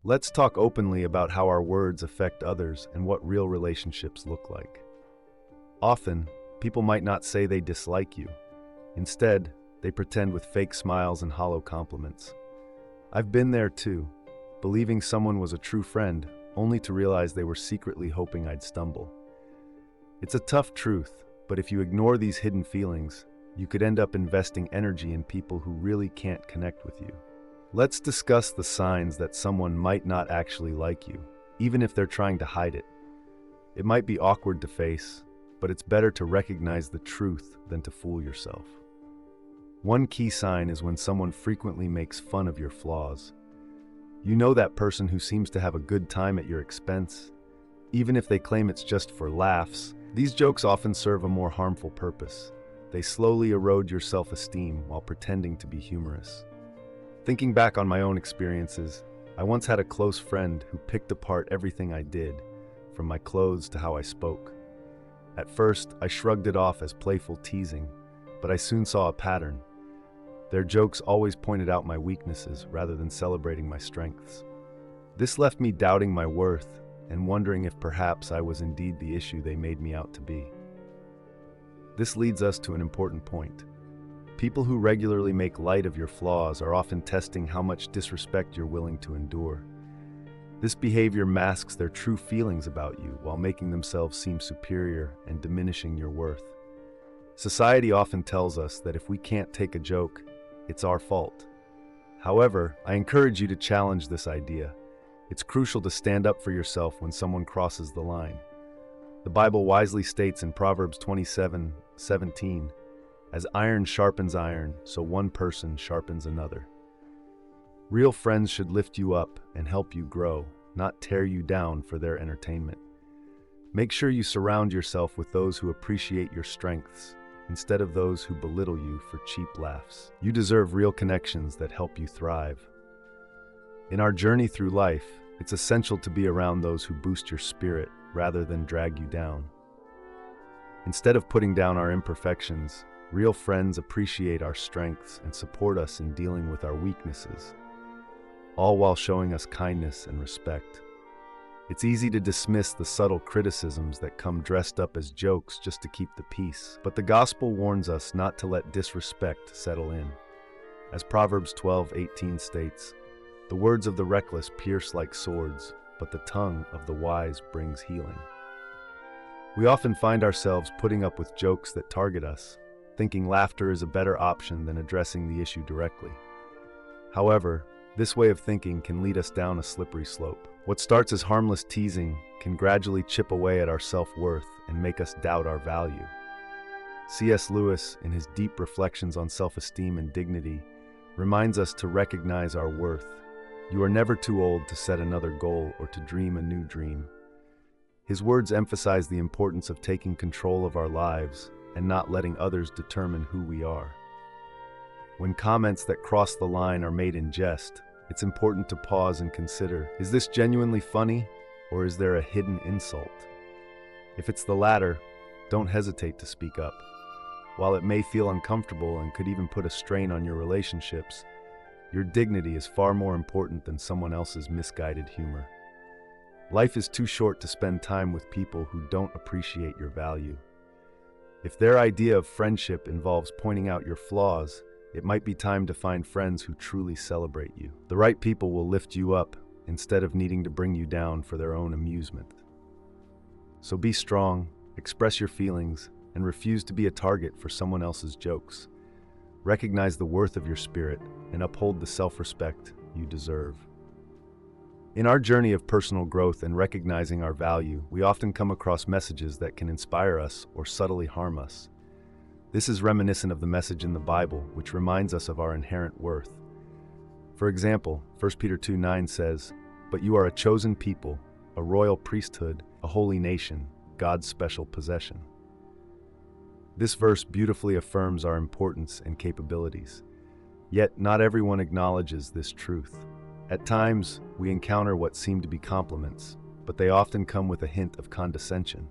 Let's talk openly about how our words affect others and what real relationships look like. Often, people might not say they dislike you. Instead, they pretend with fake smiles and hollow compliments. I've been there too, believing someone was a true friend, only to realize they were secretly hoping I'd stumble. It's a tough truth, but if you ignore these hidden feelings, you could end up investing energy in people who really can't connect with you. Let's discuss the signs that someone might not actually like you, even if they're trying to hide it. It might be awkward to face, but it's better to recognize the truth than to fool yourself. One key sign is when someone frequently makes fun of your flaws. You know that person who seems to have a good time at your expense. Even if they claim it's just for laughs, these jokes often serve a more harmful purpose. They slowly erode your self-esteem while pretending to be humorous. Thinking back on my own experiences, I once had a close friend who picked apart everything I did, from my clothes to how I spoke. At first, I shrugged it off as playful teasing, but I soon saw a pattern. Their jokes always pointed out my weaknesses rather than celebrating my strengths. This left me doubting my worth and wondering if perhaps I was indeed the issue they made me out to be. This leads us to an important point. People who regularly make light of your flaws are often testing how much disrespect you're willing to endure. This behavior masks their true feelings about you while making themselves seem superior and diminishing your worth. Society often tells us that if we can't take a joke, it's our fault. However, I encourage you to challenge this idea. It's crucial to stand up for yourself when someone crosses the line. The Bible wisely states in Proverbs 27:17, "As iron sharpens iron, so one person sharpens another." Real friends should lift you up and help you grow, not tear you down for their entertainment. Make sure you surround yourself with those who appreciate your strengths, instead of those who belittle you for cheap laughs. You deserve real connections that help you thrive. In our journey through life, it's essential to be around those who boost your spirit rather than drag you down. Instead of putting down our imperfections, real friends appreciate our strengths and support us in dealing with our weaknesses, all while showing us kindness and respect. It's easy to dismiss the subtle criticisms that come dressed up as jokes just to keep the peace, but the gospel warns us not to let disrespect settle in. As Proverbs 12:18 states, "The words of the reckless pierce like swords, but the tongue of the wise brings healing." We often find ourselves putting up with jokes that target us, thinking laughter is a better option than addressing the issue directly. However, this way of thinking can lead us down a slippery slope. What starts as harmless teasing can gradually chip away at our self-worth and make us doubt our value. C.S. Lewis, in his deep reflections on self-esteem and dignity, reminds us to recognize our worth. You are never too old to set another goal or to dream a new dream. His words emphasize the importance of taking control of our lives and not letting others determine who we are. When comments that cross the line are made in jest, it's important to pause and consider, is this genuinely funny, or is there a hidden insult? If it's the latter, don't hesitate to speak up. While it may feel uncomfortable and could even put a strain on your relationships, your dignity is far more important than someone else's misguided humor. Life is too short to spend time with people who don't appreciate your value. If their idea of friendship involves pointing out your flaws, it might be time to find friends who truly celebrate you. The right people will lift you up instead of needing to bring you down for their own amusement. So be strong, express your feelings, and refuse to be a target for someone else's jokes. Recognize the worth of your spirit and uphold the self-respect you deserve. In our journey of personal growth and recognizing our value, we often come across messages that can inspire us or subtly harm us. This is reminiscent of the message in the Bible, which reminds us of our inherent worth. For example, 1 Peter 2:9 says, "But you are a chosen people, a royal priesthood, a holy nation, God's special possession." This verse beautifully affirms our importance and capabilities. Yet, not everyone acknowledges this truth. At times, we encounter what seem to be compliments, but they often come with a hint of condescension.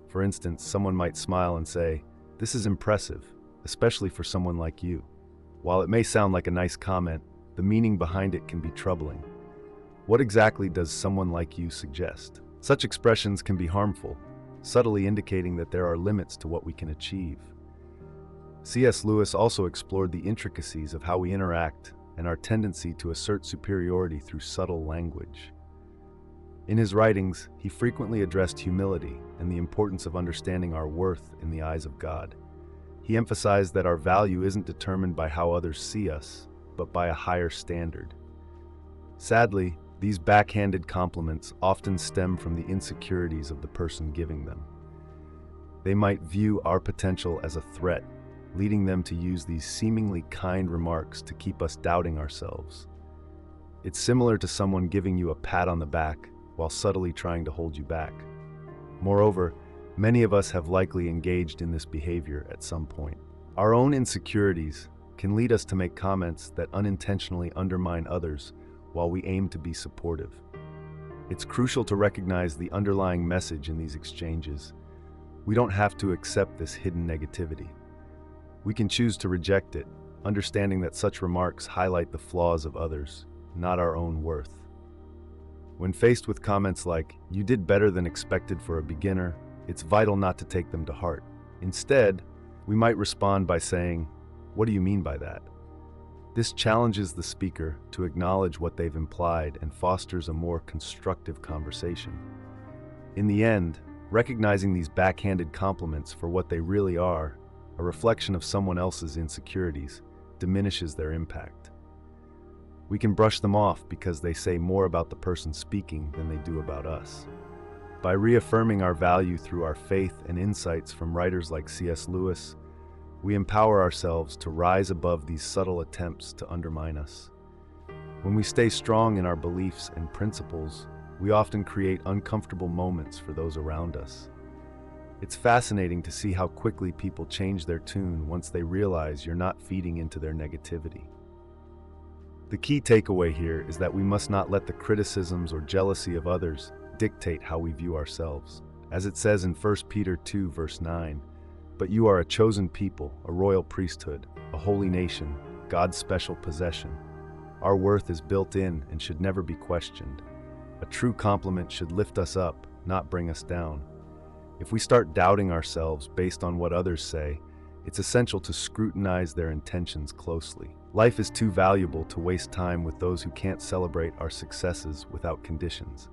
For instance, someone might smile and say, "This is impressive, especially for someone like you." While it may sound like a nice comment, the meaning behind it can be troubling. What exactly does someone like you suggest? Such expressions can be harmful, subtly indicating that there are limits to what we can achieve. C.S. Lewis also explored the intricacies of how we interact and our tendency to assert superiority through subtle language. In his writings, he frequently addressed humility and the importance of understanding our worth in the eyes of God. He emphasized that our value isn't determined by how others see us, but by a higher standard. Sadly, these backhanded compliments often stem from the insecurities of the person giving them. They might view our potential as a threat, leading them to use these seemingly kind remarks to keep us doubting ourselves. It's similar to someone giving you a pat on the back while subtly trying to hold you back. Moreover, many of us have likely engaged in this behavior at some point. Our own insecurities can lead us to make comments that unintentionally undermine others while we aim to be supportive. It's crucial to recognize the underlying message in these exchanges. We don't have to accept this hidden negativity. We can choose to reject it, understanding that such remarks highlight the flaws of others, not our own worth. When faced with comments like, "You did better than expected for a beginner," it's vital not to take them to heart. Instead, we might respond by saying, "What do you mean by that?" This challenges the speaker to acknowledge what they've implied and fosters a more constructive conversation. In the end, recognizing these backhanded compliments for what they really are, a reflection of someone else's insecurities, diminishes their impact. We can brush them off because they say more about the person speaking than they do about us. By reaffirming our value through our faith and insights from writers like C.S. Lewis, we empower ourselves to rise above these subtle attempts to undermine us. When we stay strong in our beliefs and principles, we often create uncomfortable moments for those around us. It's fascinating to see how quickly people change their tune once they realize you're not feeding into their negativity. The key takeaway here is that we must not let the criticisms or jealousy of others dictate how we view ourselves. As it says in 1 Peter 2, verse 9, "But you are a chosen people, a royal priesthood, a holy nation, God's special possession." Our worth is built in and should never be questioned. A true compliment should lift us up, not bring us down. If we start doubting ourselves based on what others say, it's essential to scrutinize their intentions closely. Life is too valuable to waste time with those who can't celebrate our successes without conditions.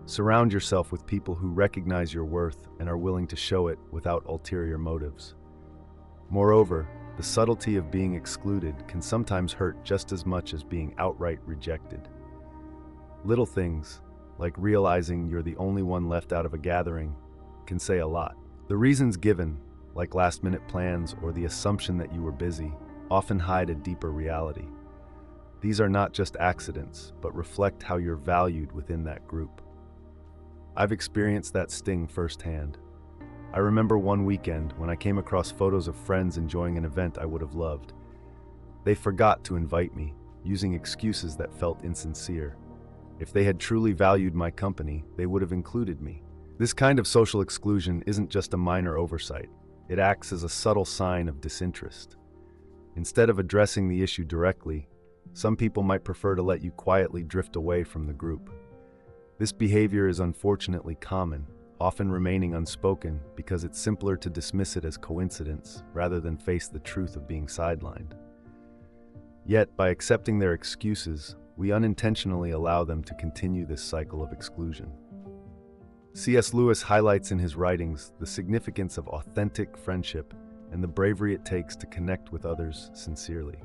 Surround yourself with people who recognize your worth and are willing to show it without ulterior motives. Moreover, the subtlety of being excluded can sometimes hurt just as much as being outright rejected. Little things, like realizing you're the only one left out of a gathering, can say a lot. The reasons given, like last-minute plans or the assumption that you were busy, often hide a deeper reality. These are not just accidents, but reflect how you're valued within that group. I've experienced that sting firsthand. I remember one weekend when I came across photos of friends enjoying an event I would have loved. They forgot to invite me, using excuses that felt insincere. If they had truly valued my company, they would have included me. This kind of social exclusion isn't just a minor oversight. It acts as a subtle sign of disinterest. Instead of addressing the issue directly, some people might prefer to let you quietly drift away from the group. This behavior is unfortunately common, often remaining unspoken because it's simpler to dismiss it as coincidence rather than face the truth of being sidelined. Yet, by accepting their excuses, we unintentionally allow them to continue this cycle of exclusion. C.S. Lewis highlights in his writings the significance of authentic friendship and the bravery it takes to connect with others sincerely.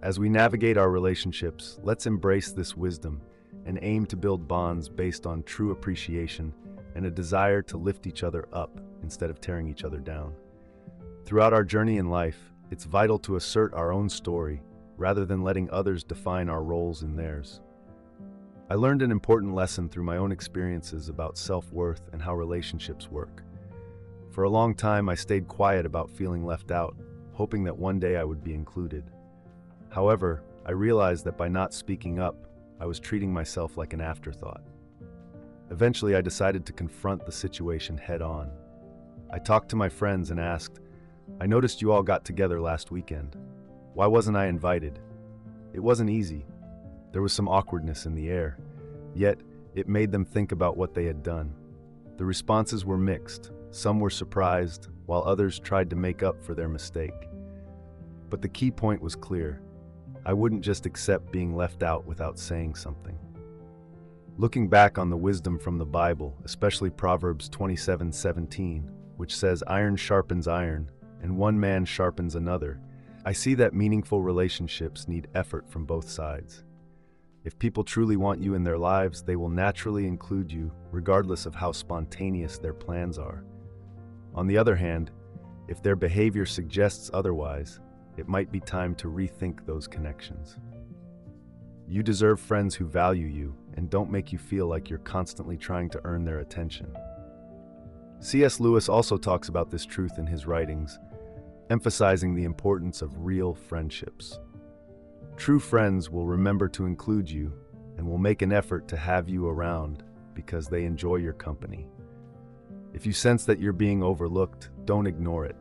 As we navigate our relationships, let's embrace this wisdom and aim to build bonds based on true appreciation and a desire to lift each other up instead of tearing each other down. Throughout our journey in life, it's vital to assert our own story rather than letting others define our roles in theirs. I learned an important lesson through my own experiences about self-worth and how relationships work. For a long time, I stayed quiet about feeling left out, hoping that one day I would be included. However, I realized that by not speaking up, I was treating myself like an afterthought. Eventually, I decided to confront the situation head-on. I talked to my friends and asked, "I noticed you all got together last weekend. Why wasn't I invited?" It wasn't easy. There was some awkwardness in the air, yet it made them think about what they had done. The responses were mixed. Some were surprised, while others tried to make up for their mistake. But the key point was clear. I wouldn't just accept being left out without saying something. Looking back on the wisdom from the Bible, especially Proverbs 27:17, which says, "Iron sharpens iron, and one man sharpens another," I see that meaningful relationships need effort from both sides. If people truly want you in their lives, they will naturally include you, regardless of how spontaneous their plans are. On the other hand, if their behavior suggests otherwise, it might be time to rethink those connections. You deserve friends who value you and don't make you feel like you're constantly trying to earn their attention. C.S. Lewis also talks about this truth in his writings, emphasizing the importance of real friendships. True friends will remember to include you and will make an effort to have you around because they enjoy your company. If you sense that you're being overlooked, don't ignore it.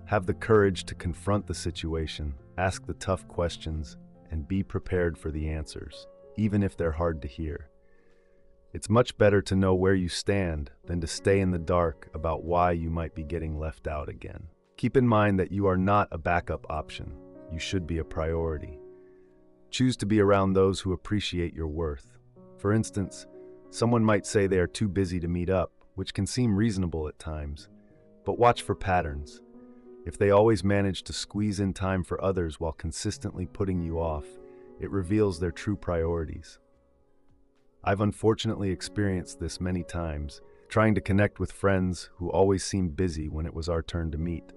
Have the courage to confront the situation, ask the tough questions, and be prepared for the answers, even if they're hard to hear. It's much better to know where you stand than to stay in the dark about why you might be getting left out again. Keep in mind that you are not a backup option. You should be a priority. Choose to be around those who appreciate your worth. For instance, someone might say they are too busy to meet up, which can seem reasonable at times, but watch for patterns. If they always manage to squeeze in time for others while consistently putting you off, it reveals their true priorities. I've unfortunately experienced this many times, trying to connect with friends who always seemed busy when it was our turn to meet.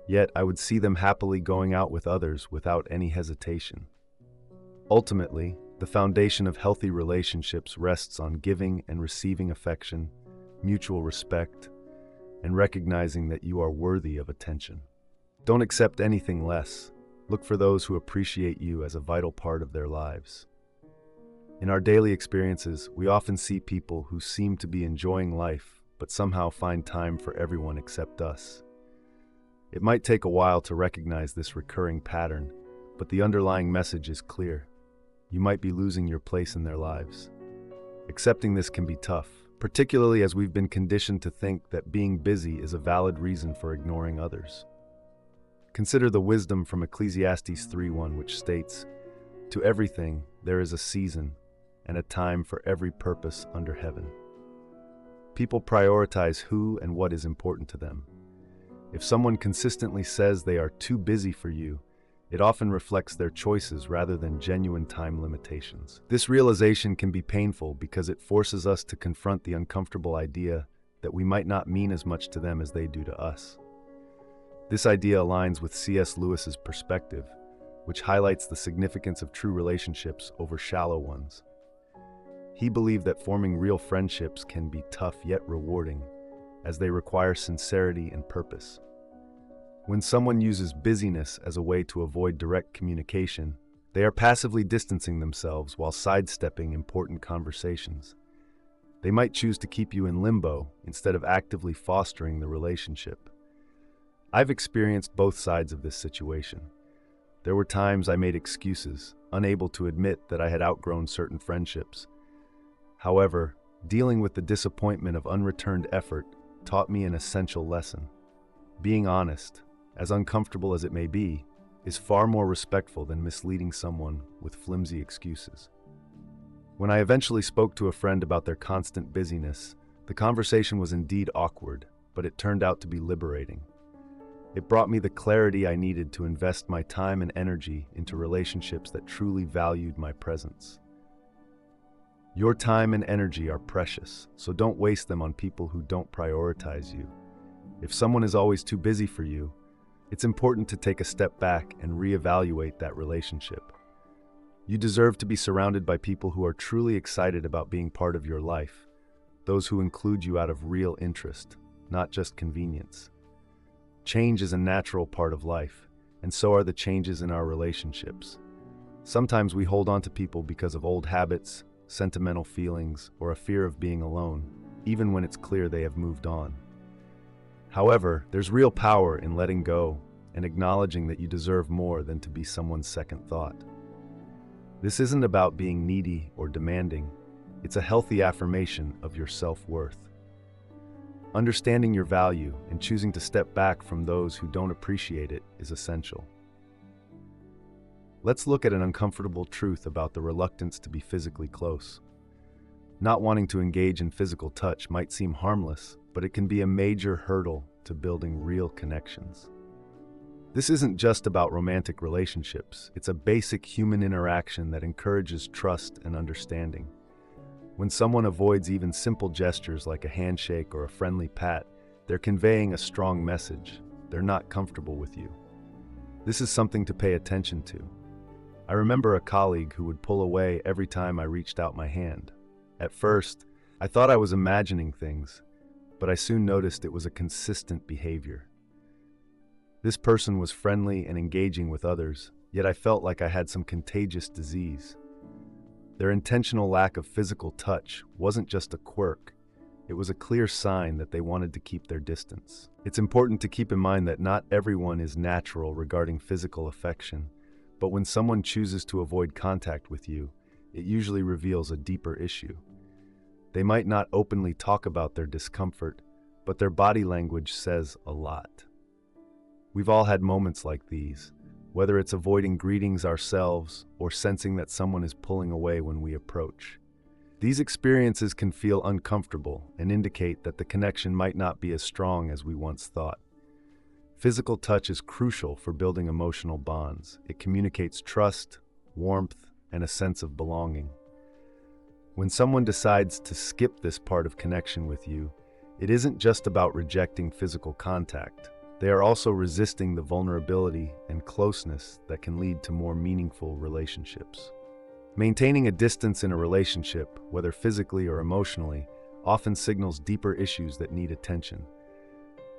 Yet I would see them happily going out with others without any hesitation. Ultimately, the foundation of healthy relationships rests on giving and receiving affection, mutual respect, and recognizing that you are worthy of attention. Don't accept anything less. Look for those who appreciate you as a vital part of their lives. In our daily experiences, we often see people who seem to be enjoying life, but somehow find time for everyone except us. It might take a while to recognize this recurring pattern, but the underlying message is clear. You might be losing your place in their lives. Accepting this can be tough, particularly as we've been conditioned to think that being busy is a valid reason for ignoring others. Consider the wisdom from Ecclesiastes 3:1, which states, "To everything there is a season and a time for every purpose under heaven." People prioritize who and what is important to them. If someone consistently says they are too busy for you, it often reflects their choices rather than genuine time limitations. This realization can be painful because it forces us to confront the uncomfortable idea that we might not mean as much to them as they do to us. This idea aligns with C.S. Lewis's perspective, which highlights the significance of true relationships over shallow ones. He believed that forming real friendships can be tough yet rewarding, as they require sincerity and purpose. When someone uses busyness as a way to avoid direct communication, they are passively distancing themselves while sidestepping important conversations. They might choose to keep you in limbo instead of actively fostering the relationship. I've experienced both sides of this situation. There were times I made excuses, unable to admit that I had outgrown certain friendships. However, dealing with the disappointment of unreturned effort taught me an essential lesson. Being honest, as uncomfortable as it may be, is far more respectful than misleading someone with flimsy excuses. When I eventually spoke to a friend about their constant busyness, the conversation was indeed awkward, but it turned out to be liberating. It brought me the clarity I needed to invest my time and energy into relationships that truly valued my presence. Your time and energy are precious, so don't waste them on people who don't prioritize you. If someone is always too busy for you, it's important to take a step back and reevaluate that relationship. You deserve to be surrounded by people who are truly excited about being part of your life, those who include you out of real interest, not just convenience. Change is a natural part of life, and so are the changes in our relationships. Sometimes we hold on to people because of old habits, sentimental feelings, or a fear of being alone, even when it's clear they have moved on. However, there's real power in letting go and acknowledging that you deserve more than to be someone's second thought. This isn't about being needy or demanding. It's a healthy affirmation of your self-worth. Understanding your value and choosing to step back from those who don't appreciate it is essential. Let's look at an uncomfortable truth about the reluctance to be physically close. Not wanting to engage in physical touch might seem harmless, but it can be a major hurdle to building real connections. This isn't just about romantic relationships. It's a basic human interaction that encourages trust and understanding. When someone avoids even simple gestures like a handshake or a friendly pat, they're conveying a strong message. They're not comfortable with you. This is something to pay attention to. I remember a colleague who would pull away every time I reached out my hand. At first, I thought I was imagining things, but I soon noticed it was a consistent behavior. This person was friendly and engaging with others, yet I felt like I had some contagious disease. Their intentional lack of physical touch wasn't just a quirk. It was a clear sign that they wanted to keep their distance. It's important to keep in mind that not everyone is natural regarding physical affection, but when someone chooses to avoid contact with you, it usually reveals a deeper issue. They might not openly talk about their discomfort, but their body language says a lot. We've all had moments like these, whether it's avoiding greetings ourselves or sensing that someone is pulling away when we approach. These experiences can feel uncomfortable and indicate that the connection might not be as strong as we once thought. Physical touch is crucial for building emotional bonds. It communicates trust, warmth, and a sense of belonging. When someone decides to skip this part of connection with you, it isn't just about rejecting physical contact. They are also resisting the vulnerability and closeness that can lead to more meaningful relationships. Maintaining a distance in a relationship, whether physically or emotionally, often signals deeper issues that need attention.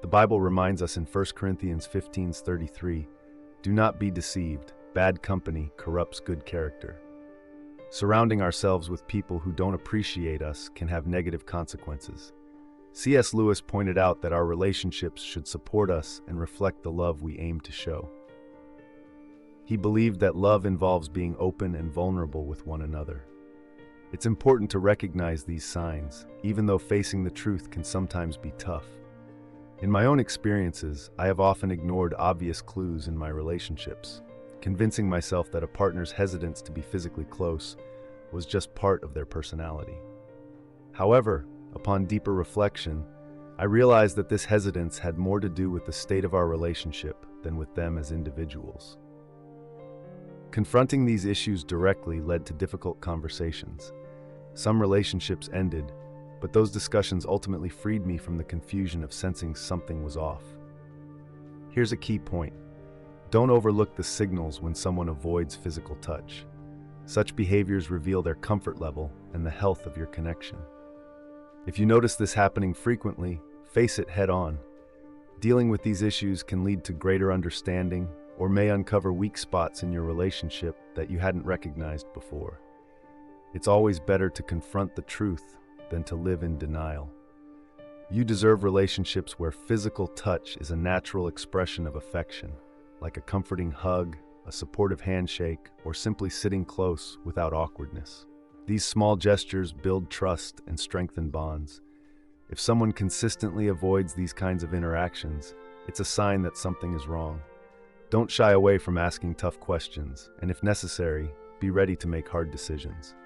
The Bible reminds us in 1 Corinthians 15:33, "Do not be deceived, bad company corrupts good character." Surrounding ourselves with people who don't appreciate us can have negative consequences. C.S. Lewis pointed out that our relationships should support us and reflect the love we aim to show. He believed that love involves being open and vulnerable with one another. It's important to recognize these signs, even though facing the truth can sometimes be tough. In my own experiences, I have often ignored obvious clues in my relationships, convincing myself that a partner's hesitance to be physically close was just part of their personality. However, upon deeper reflection, I realized that this hesitance had more to do with the state of our relationship than with them as individuals. Confronting these issues directly led to difficult conversations. Some relationships ended, but those discussions ultimately freed me from the confusion of sensing something was off. Here's a key point. Don't overlook the signals when someone avoids physical touch. Such behaviors reveal their comfort level and the health of your connection. If you notice this happening frequently, face it head on. Dealing with these issues can lead to greater understanding or may uncover weak spots in your relationship that you hadn't recognized before. It's always better to confront the truth than to live in denial. You deserve relationships where physical touch is a natural expression of affection, like a comforting hug, a supportive handshake, or simply sitting close without awkwardness. These small gestures build trust and strengthen bonds. If someone consistently avoids these kinds of interactions, it's a sign that something is wrong. Don't shy away from asking tough questions, and if necessary, be ready to make hard decisions.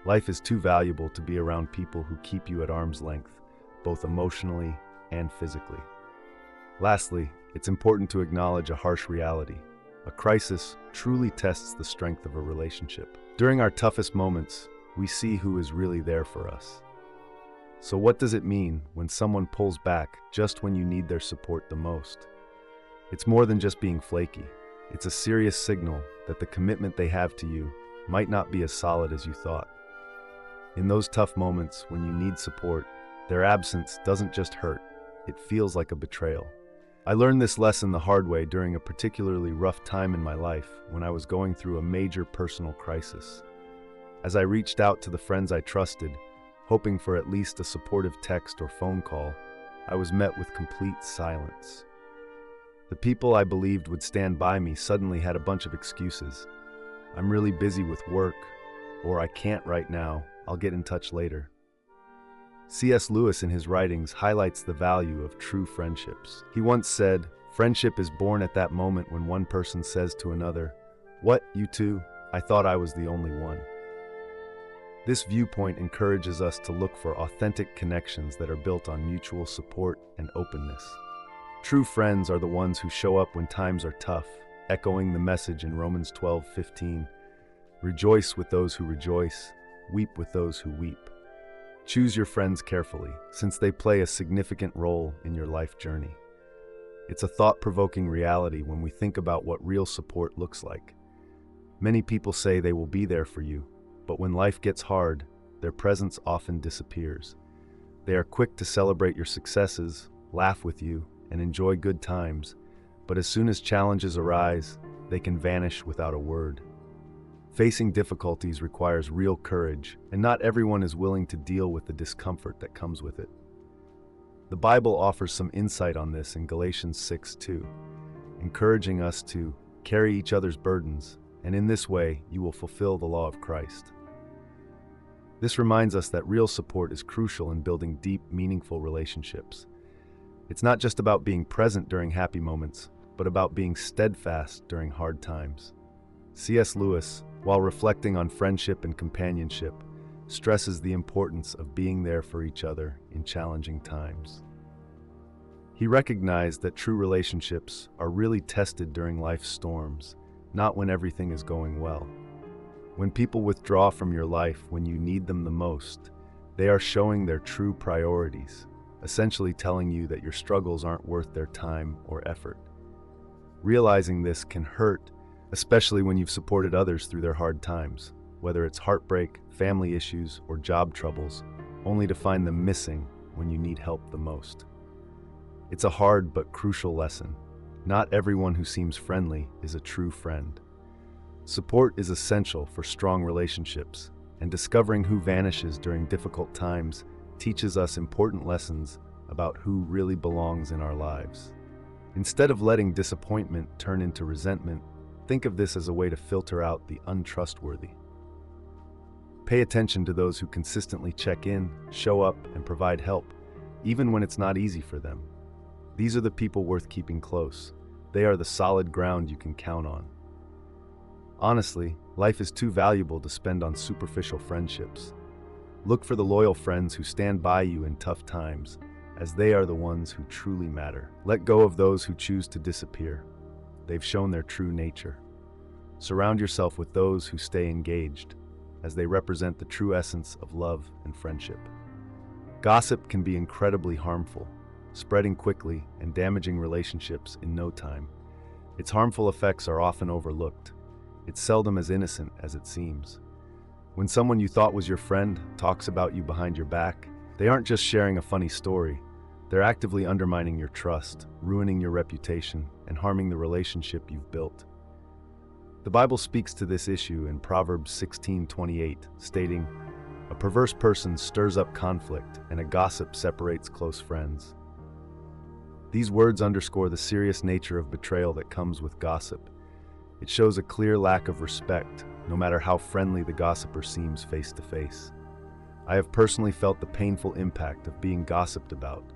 Life is too valuable to be around people who keep you at arm's length, both emotionally and physically. Lastly, it's important to acknowledge a harsh reality. A crisis truly tests the strength of a relationship. During our toughest moments, we see who is really there for us. So what does it mean when someone pulls back just when you need their support the most? It's more than just being flaky. It's a serious signal that the commitment they have to you might not be as solid as you thought. In those tough moments when you need support, their absence doesn't just hurt, it feels like a betrayal. I learned this lesson the hard way during a particularly rough time in my life when I was going through a major personal crisis. As I reached out to the friends I trusted, hoping for at least a supportive text or phone call, I was met with complete silence. The people I believed would stand by me suddenly had a bunch of excuses. "I'm really busy with work," or "I can't right now, I'll get in touch later." C.S. Lewis in his writings highlights the value of true friendships. He once said, "Friendship is born at that moment when one person says to another, 'What, you two? I thought I was the only one.'" This viewpoint encourages us to look for authentic connections that are built on mutual support and openness. True friends are the ones who show up when times are tough, echoing the message in Romans 12:15, "Rejoice with those who rejoice, weep with those who weep." Choose your friends carefully, since they play a significant role in your life journey. It's a thought-provoking reality when we think about what real support looks like. Many people say they will be there for you, but when life gets hard, their presence often disappears. They are quick to celebrate your successes, laugh with you, and enjoy good times, but as soon as challenges arise, they can vanish without a word. Facing difficulties requires real courage, and not everyone is willing to deal with the discomfort that comes with it. The Bible offers some insight on this in Galatians 6:2, encouraging us to carry each other's burdens, and in this way you will fulfill the law of Christ. This reminds us that real support is crucial in building deep, meaningful relationships. It's not just about being present during happy moments, but about being steadfast during hard times. C.S. Lewis, while reflecting on friendship and companionship, stresses the importance of being there for each other in challenging times. He recognized that true relationships are really tested during life's storms, not when everything is going well. When people withdraw from your life when you need them the most, they are showing their true priorities, essentially telling you that your struggles aren't worth their time or effort. Realizing this can hurt, especially when you've supported others through their hard times, whether it's heartbreak, family issues, or job troubles, only to find them missing when you need help the most. It's a hard but crucial lesson. Not everyone who seems friendly is a true friend. Support is essential for strong relationships, and discovering who vanishes during difficult times teaches us important lessons about who really belongs in our lives. Instead of letting disappointment turn into resentment, think of this as a way to filter out the untrustworthy. Pay attention to those who consistently check in, show up, and provide help, even when it's not easy for them. These are the people worth keeping close. They are the solid ground you can count on. Honestly, life is too valuable to spend on superficial friendships. Look for the loyal friends who stand by you in tough times, as they are the ones who truly matter. Let go of those who choose to disappear. They've shown their true nature. Surround yourself with those who stay engaged, as they represent the true essence of love and friendship. Gossip can be incredibly harmful, spreading quickly and damaging relationships in no time. Its harmful effects are often overlooked. It's seldom as innocent as it seems. When someone you thought was your friend talks about you behind your back, they aren't just sharing a funny story. They're actively undermining your trust, ruining your reputation, and harming the relationship you've built. The Bible speaks to this issue in Proverbs 16:28, stating, "A perverse person stirs up conflict, and a gossip separates close friends." These words underscore the serious nature of betrayal that comes with gossip. It shows a clear lack of respect, no matter how friendly the gossiper seems face to face. I have personally felt the painful impact of being gossiped about.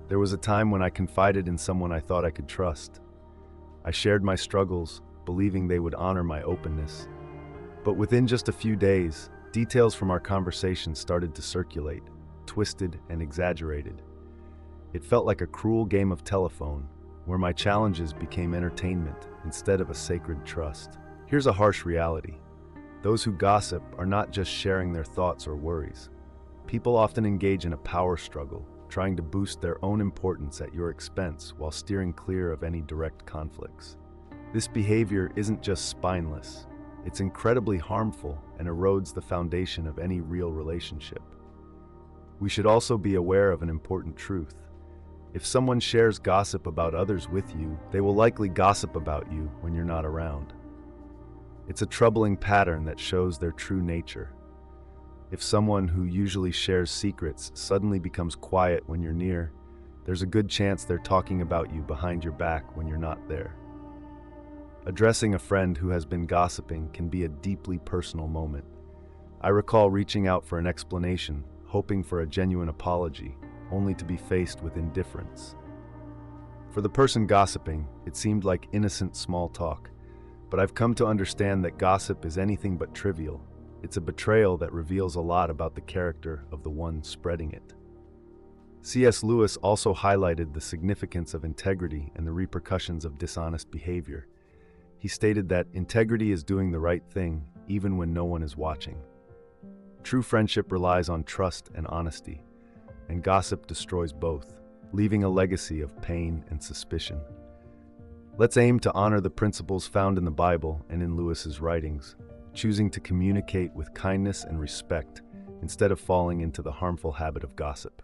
There was a time when I confided in someone I thought I could trust. I shared my struggles, believing they would honor my openness. But within just a few days, details from our conversation started to circulate, twisted and exaggerated. It felt like a cruel game of telephone, where my challenges became entertainment instead of a sacred trust. Here's a harsh reality. Those who gossip are not just sharing their thoughts or worries. People often engage in a power struggle, trying to boost their own importance at your expense while steering clear of any direct conflicts. This behavior isn't just spineless, it's incredibly harmful and erodes the foundation of any real relationship. We should also be aware of an important truth. If someone shares gossip about others with you, they will likely gossip about you when you're not around. It's a troubling pattern that shows their true nature. If someone who usually shares secrets suddenly becomes quiet when you're near, there's a good chance they're talking about you behind your back when you're not there. Addressing a friend who has been gossiping can be a deeply personal moment. I recall reaching out for an explanation, hoping for a genuine apology, only to be faced with indifference. For the person gossiping, it seemed like innocent small talk, but I've come to understand that gossip is anything but trivial. It's a betrayal that reveals a lot about the character of the one spreading it. C.S. Lewis also highlighted the significance of integrity and the repercussions of dishonest behavior. He stated that integrity is doing the right thing even when no one is watching. True friendship relies on trust and honesty, and gossip destroys both, leaving a legacy of pain and suspicion. Let's aim to honor the principles found in the Bible and in Lewis's writings, choosing to communicate with kindness and respect instead of falling into the harmful habit of gossip.